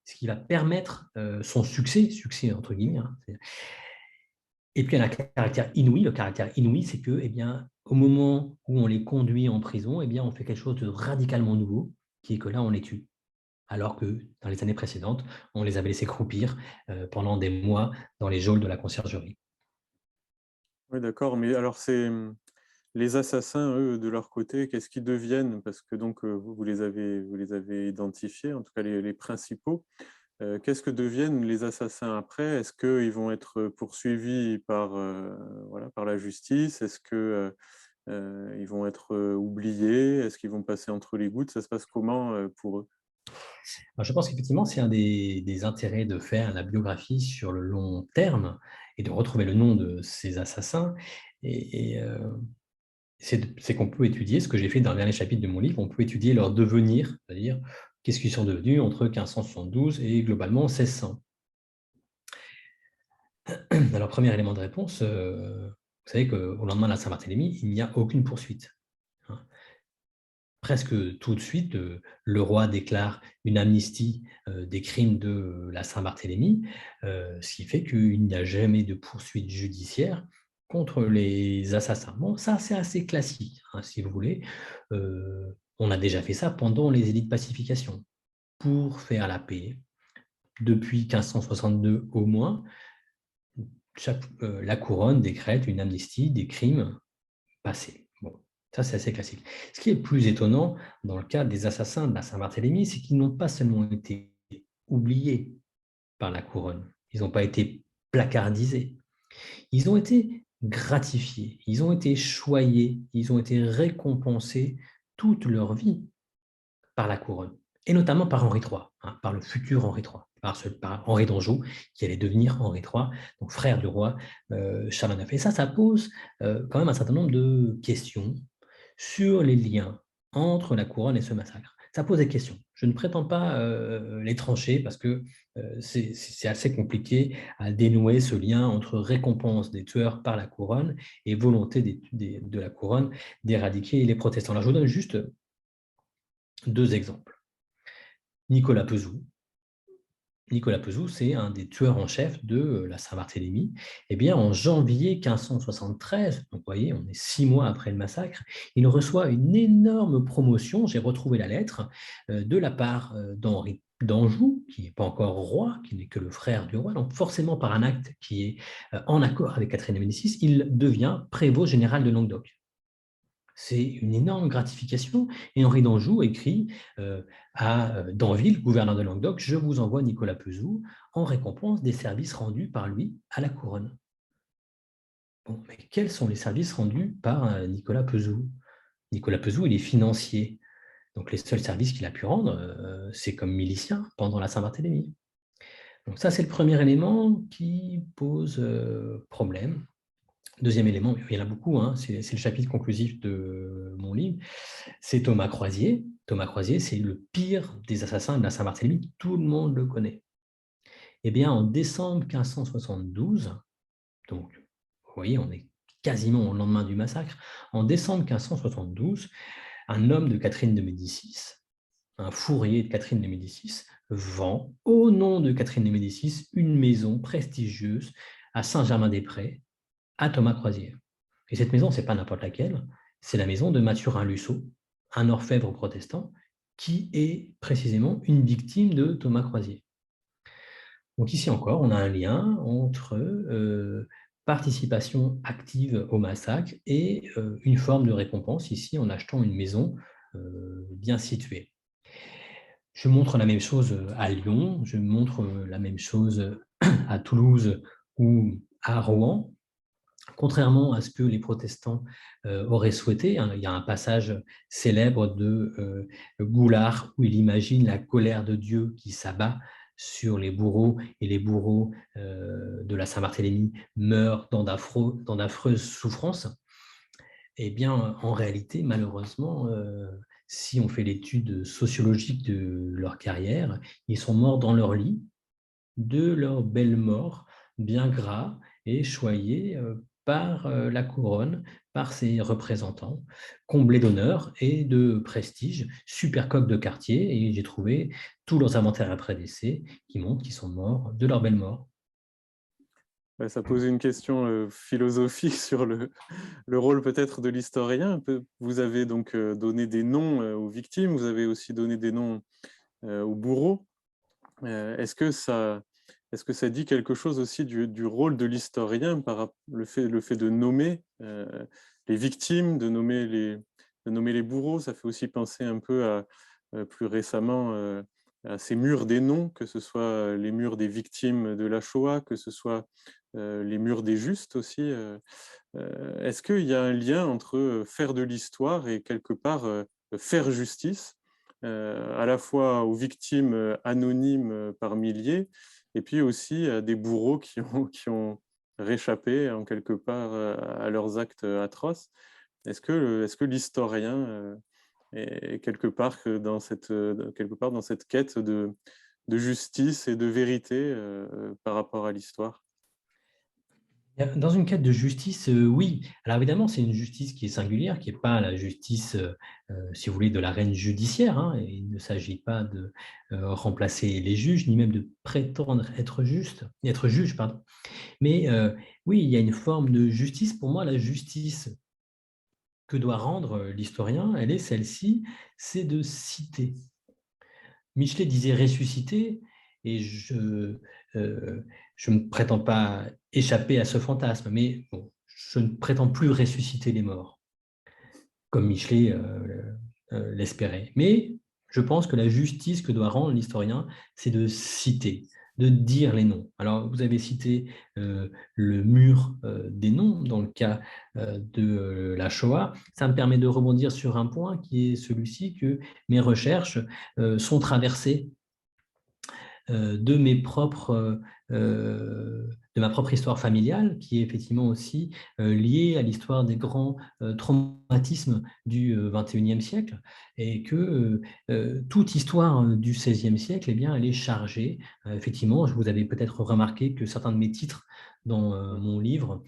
ce qui va permettre son succès entre guillemets. Et puis, elle a un caractère inouï. Le caractère inouï, c'est que, eh bien, au moment où on les conduit en prison, eh bien, on fait quelque chose de radicalement nouveau, qui est que là, on les tue. Alors que dans les années précédentes, on les avait laissés croupir pendant des mois dans les geôles de la conciergerie. Oui, d'accord, mais alors les assassins, eux, de leur côté, qu'est-ce qu'ils deviennent? Parce que donc vous les avez identifiés, en tout cas les principaux. Qu'est-ce que deviennent les assassins après? Est-ce qu'ils vont être poursuivis voilà, par la justice? Est-ce que ils vont être oubliés? Est-ce qu'ils vont passer entre les gouttes? Ça se passe comment pour eux? Alors, je pense qu'effectivement, c'est un des intérêts de faire la biographie sur le long terme et de retrouver le nom de ces assassins. C'est qu'on peut étudier, ce que j'ai fait dans le dernier chapitre de mon livre, on peut étudier leur devenir, c'est-à-dire qu'est-ce qu'ils sont devenus entre 1572 et globalement 1600. Alors, premier élément de réponse, vous savez qu'au lendemain de la Saint-Barthélemy, il n'y a aucune poursuite. Presque tout de suite, le roi déclare une amnistie des crimes de la Saint-Barthélemy, ce qui fait qu'il n'y a jamais de poursuite judiciaire contre les assassins. Bon, ça, c'est assez classique, si vous voulez. On a déjà fait ça pendant les édits de pacification. Pour faire la paix, depuis 1562 au moins, la couronne décrète une amnistie des crimes passés. Bon, ça, c'est assez classique. Ce qui est plus étonnant dans le cas des assassins de la Saint-Barthélemy, c'est qu'ils n'ont pas seulement été oubliés par la couronne, ils n'ont pas été placardisés, ils ont été gratifiés, ils ont été choyés, ils ont été récompensés toute leur vie par la couronne, et notamment par Henri III, par le futur Henri III, par Henri d'Anjou, qui allait devenir Henri III, donc frère du roi Charles IX. Et ça pose quand même un certain nombre de questions sur les liens entre la couronne et ce massacre. Ça pose des questions. Je ne prétends pas les trancher parce que c'est assez compliqué à dénouer ce lien entre récompense des tueurs par la couronne et volonté de la couronne d'éradiquer les protestants. Alors, je vous donne juste 2 exemples. Nicolas Pezou. Nicolas Pezou, c'est un des tueurs en chef de la Saint-Barthélemy. Eh bien, en janvier 1573, donc vous voyez, on est 6 mois après le massacre, il reçoit une énorme promotion, j'ai retrouvé la lettre, de la part d'Henri d'Anjou, qui n'est pas encore roi, qui n'est que le frère du roi, donc forcément par un acte qui est en accord avec Catherine de Médicis, il devient prévôt général de Languedoc. C'est une énorme gratification. Et Henri d'Anjou écrit à Danville, gouverneur de Languedoc, « Je vous envoie Nicolas Pezou en récompense des services rendus par lui à la couronne. » Bon, mais quels sont les services rendus par Nicolas Pezou? Nicolas Pezou, il est financier. Donc, les seuls services qu'il a pu rendre, c'est comme milicien pendant la Saint-Barthélemy. Donc, ça, c'est le premier élément qui pose problème. Deuxième élément, il y en a beaucoup, hein, c'est le chapitre conclusif de mon livre, c'est Thomas Croisier. Thomas Croisier, c'est le pire des assassins de la Saint-Barthélemy, tout le monde le connaît. Eh bien, en décembre 1572, donc vous voyez, on est quasiment au lendemain du massacre, en décembre 1572, un homme de Catherine de Médicis, un fourrier de Catherine de Médicis, vend au nom de Catherine de Médicis une maison prestigieuse à Saint-Germain-des-Prés, à Thomas Croisier. Et cette maison, ce n'est pas n'importe laquelle, c'est la maison de Mathurin Lussot, un orfèvre protestant, qui est précisément une victime de Thomas Croisier. Donc ici encore, on a un lien entre participation active au massacre et une forme de récompense, ici en achetant une maison bien située. Je montre la même chose à Lyon, je montre la même chose à Toulouse ou à Rouen. Contrairement à ce que les protestants auraient souhaité, hein, il y a un passage célèbre de Goulart où il imagine la colère de Dieu qui s'abat sur les bourreaux, et les bourreaux de la Saint-Barthélemy meurent dans d'affreuses souffrances. Eh bien, en réalité, malheureusement, si on fait l'étude sociologique de leur carrière, ils sont morts dans leur lit, de leur belle mort, bien gras et choyés par la couronne, par ses représentants, comblés d'honneur et de prestige, super coq de quartier, et j'ai trouvé tous leurs inventaires après décès qui montrent qu'ils sont morts de leur belle mort. Ça pose une question philosophique sur le rôle peut-être de l'historien. Vous avez donc donné des noms aux victimes, vous avez aussi donné des noms aux bourreaux. Est-ce que ça dit quelque chose aussi du rôle de l'historien par le fait de nommer les victimes, de nommer les bourreaux? Ça fait aussi penser un peu à plus récemment à ces murs des noms, que ce soit les murs des victimes de la Shoah, que ce soit les murs des justes aussi. Est-ce qu'il y a un lien entre faire de l'histoire et quelque part faire justice, à la fois aux victimes anonymes par milliers, et puis aussi à des bourreaux qui ont réchappé en quelque part à leurs actes atroces? Est-ce que l'historien est quelque part dans cette quête de justice et de vérité par rapport à l'histoire? Dans une quête de justice, oui. Alors évidemment, c'est une justice qui est singulière, qui n'est pas la justice, si vous voulez, de la reine judiciaire, hein. Il ne s'agit pas de remplacer les juges, ni même de prétendre être juge, pardon. Mais oui, il y a une forme de justice. Pour moi, la justice que doit rendre l'historien, elle est celle-ci, c'est de citer. Michelet disait ressusciter, et je ne prétends pas échapper à ce fantasme, mais bon, je ne prétends plus ressusciter les morts, comme Michelet l'espérait. Mais je pense que la justice que doit rendre l'historien, c'est de citer, de dire les noms. Alors, vous avez cité le mur des noms dans le cas de la Shoah. Ça me permet de rebondir sur un point qui est celui-ci, que mes recherches sont traversées de ma propre histoire familiale, qui est effectivement aussi liée à l'histoire des grands traumatismes du XXIe siècle, et que toute histoire du XVIe siècle, eh bien, elle est chargée. Effectivement, vous avez peut-être remarqué que certains de mes titres dans mon livre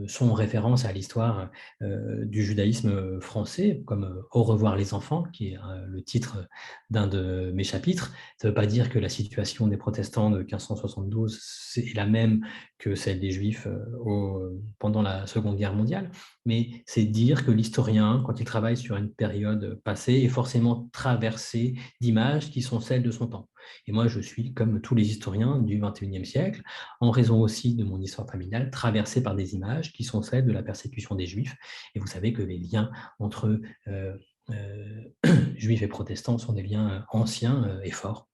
sont en référence à l'histoire du judaïsme français, comme « Au revoir les enfants », qui est le titre d'un de mes chapitres. Ça ne veut pas dire que la situation des protestants de 1572 dose est la même que celle des Juifs pendant la Seconde Guerre mondiale, mais c'est dire que l'historien, quand il travaille sur une période passée, est forcément traversé d'images qui sont celles de son temps. Et moi, je suis, comme tous les historiens du XXIe siècle, en raison aussi de mon histoire familiale, traversé par des images qui sont celles de la persécution des Juifs. Et vous savez que les liens entre juifs et protestants sont des liens anciens et forts.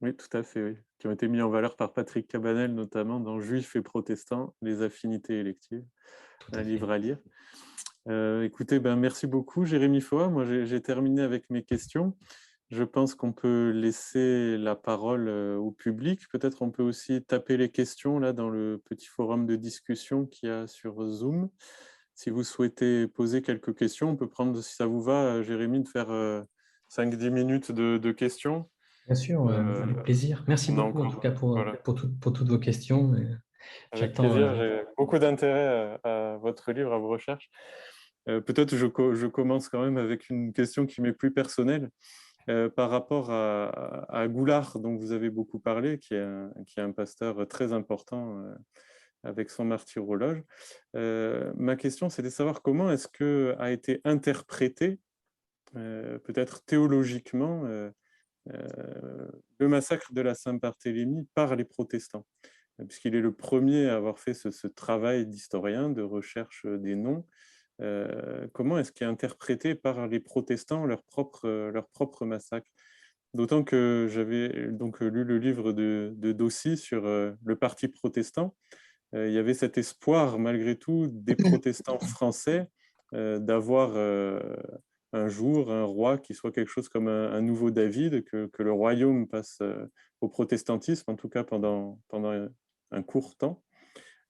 Oui, tout à fait, oui. Qui ont été mis en valeur par Patrick Cabanel, notamment dans Juifs et protestants, les affinités électives, un livre à lire. Écoutez, merci beaucoup, Jérémy Foa. Moi, j'ai terminé avec mes questions. Je pense qu'on peut laisser la parole au public. Peut-être on peut aussi taper les questions là dans le petit forum de discussion qu'il y a sur Zoom. Si vous souhaitez poser quelques questions, on peut prendre, si ça vous va, Jérémy, de faire 5-10 minutes de questions. Bien sûr, avec plaisir. Merci beaucoup en tout cas pour toutes vos questions. Avec plaisir, j'ai beaucoup d'intérêt à votre livre, à vos recherches. Peut-être je commence quand même avec une question qui m'est plus personnelle. Par rapport à Goulard, dont vous avez beaucoup parlé, qui est un pasteur très important avec son martyrologe. Ma question, c'est de savoir comment est-ce qu'a été interprété, peut-être théologiquement, le massacre de la Saint-Barthélemy par les protestants, puisqu'il est le premier à avoir fait ce travail d'historien, de recherche des noms. Comment est-ce qu'il est interprété par les protestants leur propre massacre? D'autant que j'avais donc lu le livre de Dossi sur le parti protestant. Il y avait cet espoir, malgré tout, des protestants français d'avoir un jour un roi qui soit quelque chose comme un nouveau David, que le royaume passe au protestantisme, en tout cas pendant un court temps.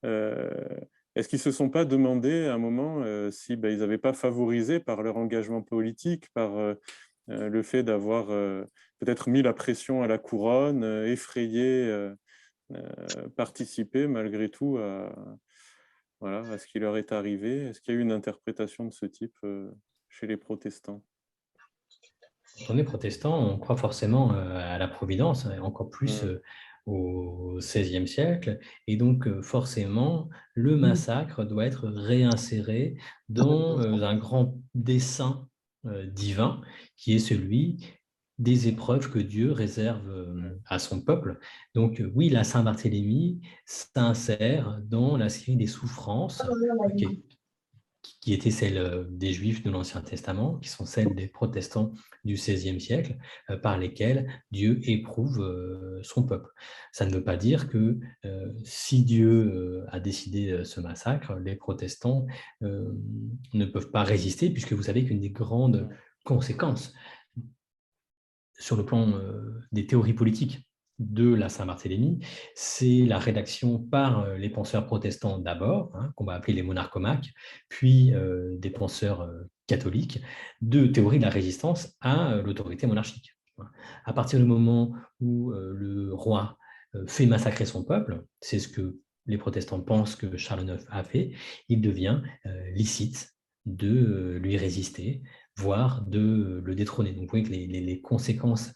Est-ce qu'ils ne se sont pas demandé à un moment si ils n'avaient pas favorisé par leur engagement politique, par le fait d'avoir peut-être mis la pression à la couronne, effrayé, participé malgré tout à ce qui leur est arrivé? Est-ce qu'il y a eu une interprétation de ce type chez les protestants? Quand on est protestant, on croit forcément à la providence, et encore plus au XVIe siècle. Et donc, forcément, le massacre doit être réinséré dans un grand dessein divin, qui est celui des épreuves que Dieu réserve à son peuple. Donc, oui, la Saint-Barthélemy s'insère dans la série des souffrances qui étaient celles des Juifs de l'Ancien Testament, qui sont celles des protestants du XVIe siècle, par lesquelles Dieu éprouve son peuple. Ça ne veut pas dire que si Dieu a décidé ce massacre, les protestants ne peuvent pas résister, puisque vous savez qu'une des grandes conséquences sur le plan des théories politiques de la Saint-Barthélemy, c'est la rédaction par les penseurs protestants d'abord, qu'on va appeler les monarchomaques, puis des penseurs catholiques, de théorie de la résistance à l'autorité monarchique. À partir du moment où le roi fait massacrer son peuple, c'est ce que les protestants pensent que Charles IX a fait, il devient licite de lui résister, voire de le détrôner. Donc, vous voyez que les conséquences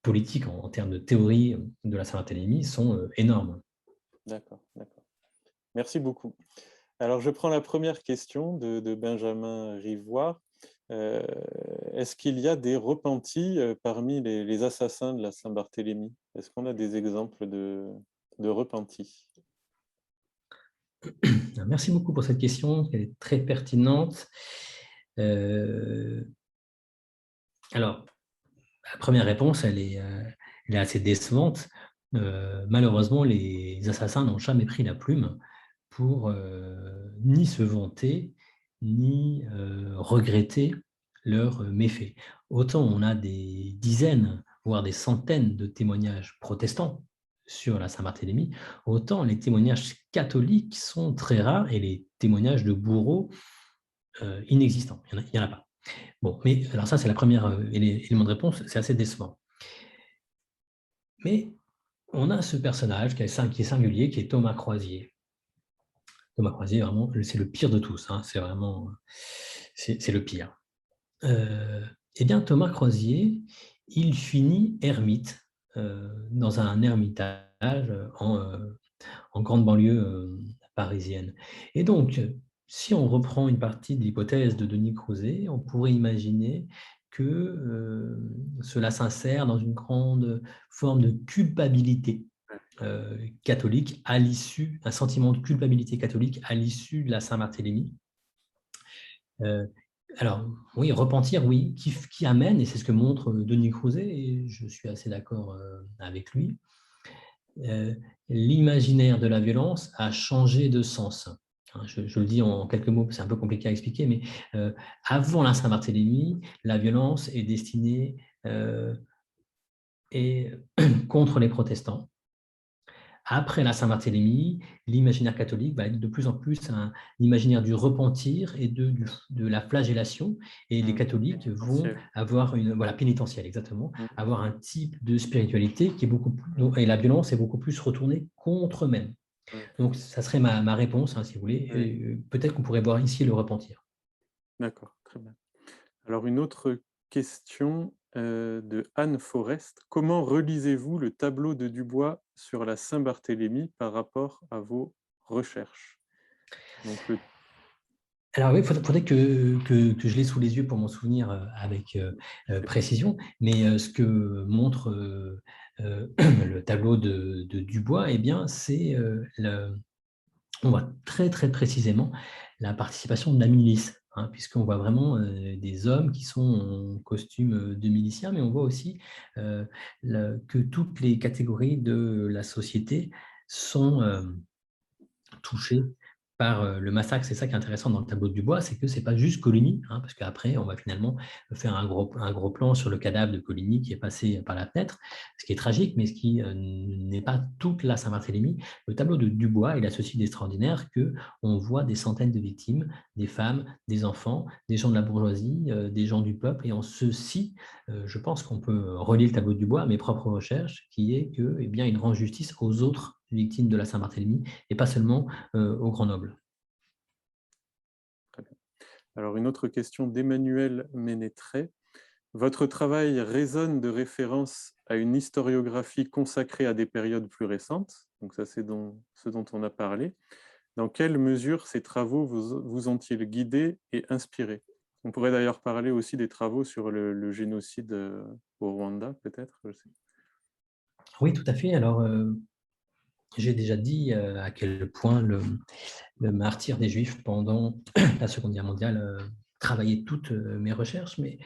politiques en termes de théorie de la Saint-Barthélemy sont énormes. D'accord, d'accord. Merci beaucoup. Alors, je prends la première question de Benjamin Rivoire. Est-ce qu'il y a des repentis parmi les assassins de la Saint-Barthélemy? Est-ce qu'on a des exemples de repentis? Merci beaucoup pour cette question, elle est très pertinente. Alors, la première réponse, elle est assez décevante. Malheureusement, les assassins n'ont jamais pris la plume pour ni se vanter, ni regretter leurs méfaits. Autant on a des dizaines, voire des centaines de témoignages protestants sur la Saint-Barthélemy, autant les témoignages catholiques sont très rares et les témoignages de bourreaux inexistants. Il n'y en a pas. Bon, mais alors ça, c'est la première élément de réponse, c'est assez décevant. Mais on a ce personnage qui est singulier, qui est Thomas Croisier. Thomas Croisier, vraiment, c'est le pire de tous. C'est vraiment, c'est le pire. Eh bien, Thomas Croisier, il finit ermite dans un ermitage en grande banlieue parisienne. Et donc, si on reprend une partie de l'hypothèse de Denis Crouzet, on pourrait imaginer que cela s'insère dans une grande forme de culpabilité catholique à l'issue, un sentiment de culpabilité catholique à l'issue de la Saint-Barthélemy. Alors, oui, repentir, oui, qui amène, et c'est ce que montre Denis Crouzet, et je suis assez d'accord avec lui, l'imaginaire de la violence a changé de sens. Je le dis en quelques mots, c'est un peu compliqué à expliquer, mais avant la Saint-Barthélemy, la violence est destinée et contre les protestants. Après la Saint-Barthélemy, l'imaginaire catholique va être de plus en plus un imaginaire du repentir et de la flagellation. Et les catholiques vont Pénitentiel. avoir une, voilà, pénitentielle, exactement, Mm. avoir un type de spiritualité qui est beaucoup plus, et la violence est beaucoup plus retournée contre eux-mêmes. Ouais. Donc, ça serait ma réponse, hein, si vous voulez. Oui, Peut-être qu'on pourrait voir ici le repentir. d'accord, très bien. Alors, une autre question de Anne Forest. Comment relisez-vous le tableau de Dubois sur la Saint-Barthélemy par rapport à vos recherches? Donc, Alors oui, il faudrait que je l'ai sous les yeux pour m'en souvenir avec précision, mais ce que montre le tableau de Dubois, eh bien, c'est on voit très très précisément la participation de la milice, hein, puisqu'on voit vraiment des hommes qui sont en costume de miliciens, mais on voit aussi que toutes les catégories de la société sont touchés par le massacre. C'est ça qui est intéressant dans le tableau de Dubois, c'est que c'est pas juste Coligny, hein, parce qu'après, on va finalement faire un gros plan sur le cadavre de Coligny qui est passé par la fenêtre, ce qui est tragique, mais ce qui n'est pas toute la Saint-Barthélemy. Le tableau de Dubois, il a ceci d'extraordinaire que on voit des centaines de victimes, des femmes, des enfants, des gens de la bourgeoisie, des gens du peuple, et en ceci, je pense qu'on peut relier le tableau de Dubois à mes propres recherches, qui est que, eh bien, il rend justice aux autres victimes de la Saint-Barthélemy et pas seulement au Grand Noble. très bien. Alors, une autre question d'Emmanuel Ménétret. Votre travail résonne de référence à une historiographie consacrée à des périodes plus récentes. Donc ça, c'est ce dont on a parlé. Dans quelle mesure ces travaux vous ont-ils guidé et inspiré? On pourrait d'ailleurs parler aussi des travaux sur le génocide au Rwanda, peut-être, je sais. Oui, tout à fait. Alors, j'ai déjà dit à quel point le martyre des Juifs pendant la Seconde Guerre mondiale travaillait toutes mes recherches, mais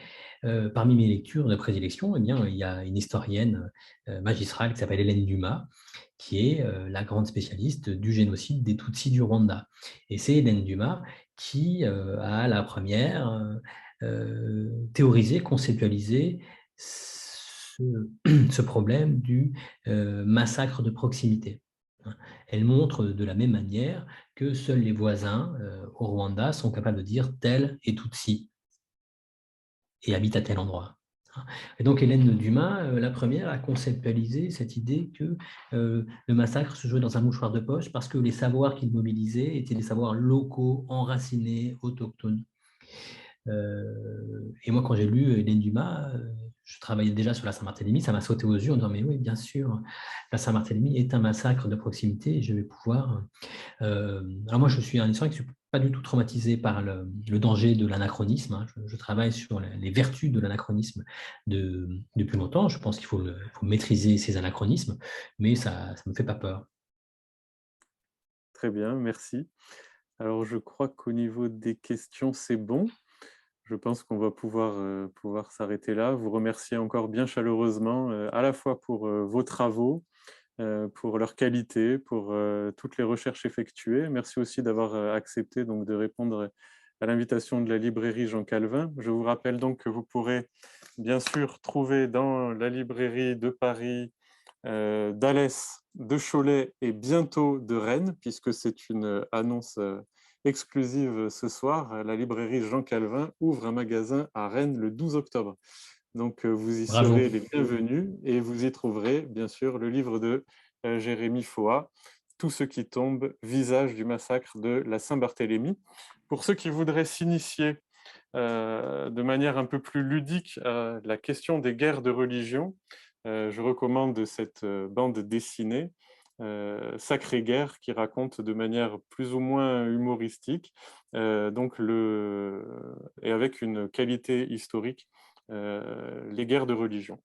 parmi mes lectures de prédilection, eh bien, il y a une historienne magistrale qui s'appelle Hélène Dumas, qui est la grande spécialiste du génocide des Tutsis du Rwanda. Et c'est Hélène Dumas qui a la première théorisé, conceptualisé ce problème du massacre de proximité. Elle montre de la même manière que seuls les voisins au Rwanda sont capables de dire tel est Tutsi et habite à tel endroit. Et donc Hélène Dumas, la première, a conceptualisé cette idée que le massacre se jouait dans un mouchoir de poche parce que les savoirs qu'il mobilisait étaient des savoirs locaux, enracinés, autochtones. Et moi, quand j'ai lu Hélène Dumas, je travaillais déjà sur la Saint-Barthélemy, ça m'a sauté aux yeux en disant, mais oui, bien sûr, la Saint-Barthélemy est un massacre de proximité et je vais pouvoir... alors moi, je suis un historien qui ne suis pas du tout traumatisé par le danger de l'anachronisme, hein. Je travaille sur les vertus de l'anachronisme depuis longtemps. Je pense qu'il faut maîtriser ces anachronismes, mais ça ne me fait pas peur. Très bien, merci. Alors, je crois qu'au niveau des questions, c'est bon. Je pense qu'on va pouvoir s'arrêter là. Vous remercier encore bien chaleureusement, à la fois pour vos travaux, pour leur qualité, pour toutes les recherches effectuées. Merci aussi d'avoir accepté donc, de répondre à l'invitation de la librairie Jean Calvin. Je vous rappelle donc que vous pourrez bien sûr trouver dans la librairie de Paris, d'Alès, de Cholet et bientôt de Rennes, puisque c'est une annonce exclusive ce soir. La librairie Jean Calvin ouvre un magasin à Rennes le 12 octobre. Donc, vous y Bravo. serez les bienvenus et vous y trouverez, bien sûr, le livre de Jérémy Foa, Tout ce qui tombe, visage du massacre de la Saint-Barthélemy. Pour ceux qui voudraient s'initier de manière un peu plus ludique à la question des guerres de religion, je recommande cette bande dessinée, Sacrée Guerre, qui raconte de manière plus ou moins humoristique, donc et avec une qualité historique, les guerres de religion.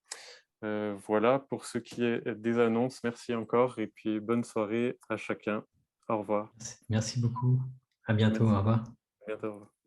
Voilà pour ce qui est des annonces. Merci encore et puis bonne soirée à chacun. Au revoir. Merci beaucoup. À bientôt. Merci. Au revoir. À bientôt. Au revoir.